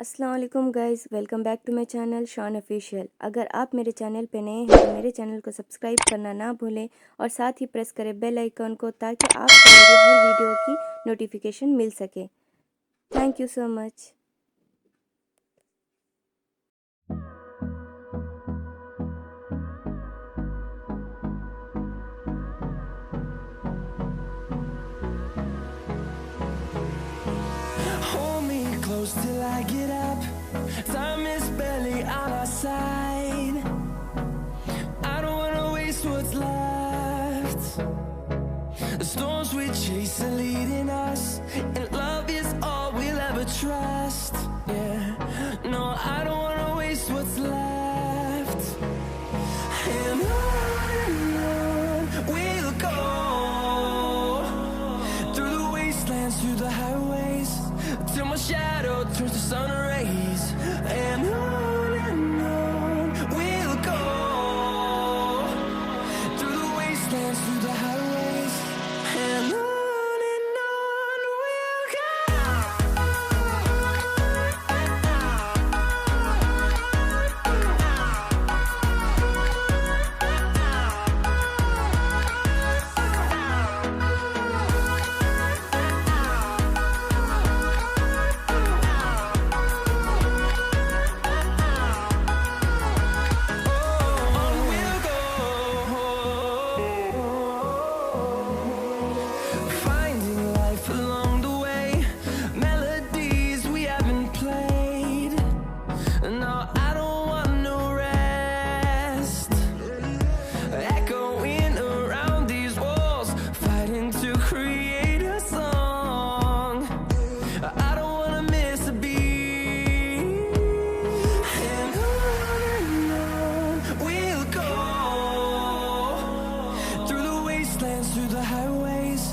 अस्सलाम वालेकुम guys, welcome back to my channel Shan official. अगर आप मेरे चैनल पे नए हैं तो मेरे चैनल को सब्सक्राइब करना ना भूलें और साथ ही प्रेस करें बेल आइकन को ताकि आपको मेरी हर वीडियो की नोटिफिकेशन मिल सके। Thank you so much. Hold me close till I get up. Time is barely on our side. I don't wanna waste what's left. The storms we chase are leading us, and love is all we'll ever trust. Yeah, no, I don't wanna waste what's left. And on we'll go, through the wastelands, through the highways, till my shadow turns to sun rays. And on we'll go, through the wastelands, through the highways. And on we'll go. On we'll go, finding life along the way, melodies we haven't played. No, I don't want no rest, echoing around these walls, fighting to create a song. I don't wanna miss a beat. And on we'll go, through the wastelands, through the highways,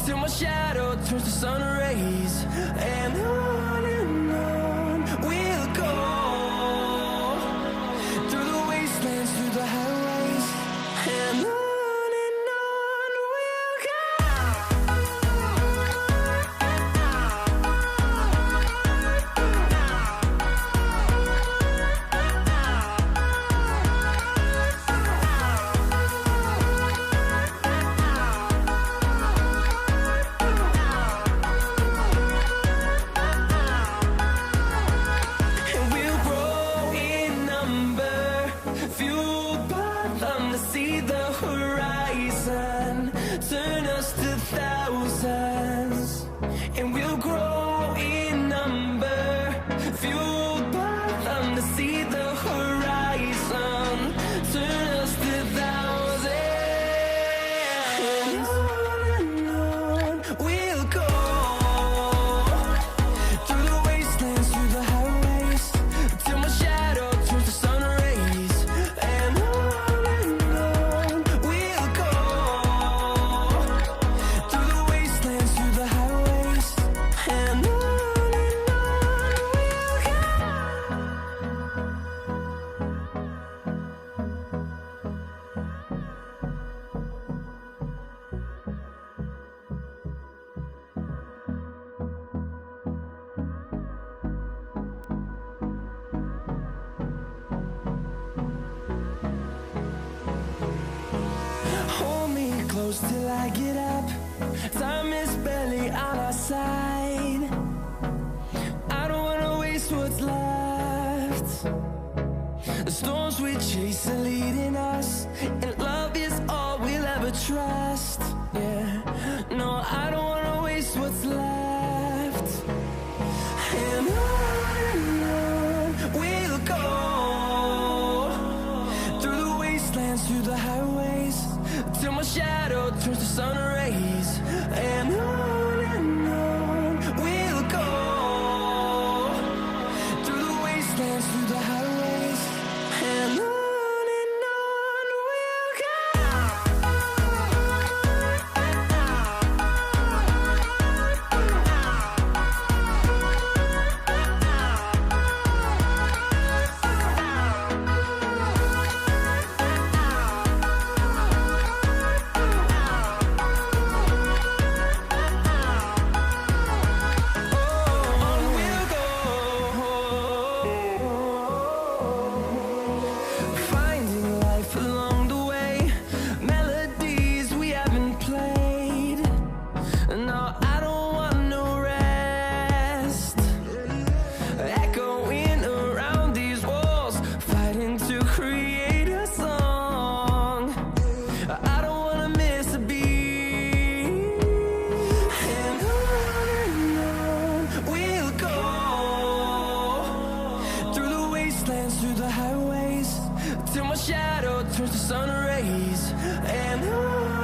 till my shadow turns to sun rays. And on we'll go, through the wastelands, through the highways. And on we'll go. And we'll grow in number, fueled by them to see the horizon, turn us to thousands. And we'll grow in number, fueled by them to see the horizon, turn us to thousands. And on we'll go, through the wastelands, through the highways, till my shadow turns to sun rays. And on we'll go, through the wastelands, through the highways. And on we'll go. Hold me close till I get up. Time is barely on our side. I don't wanna waste what's left. The storms we chase are leading us, and love is all we'll ever trust. Yeah, no, I don't wanna waste what's left. And on we'll go, through the wastelands, through the highways, till my shadow turns to sun rays. And on we'll go, through the wastelands, through the highways. And on we'll go. praise and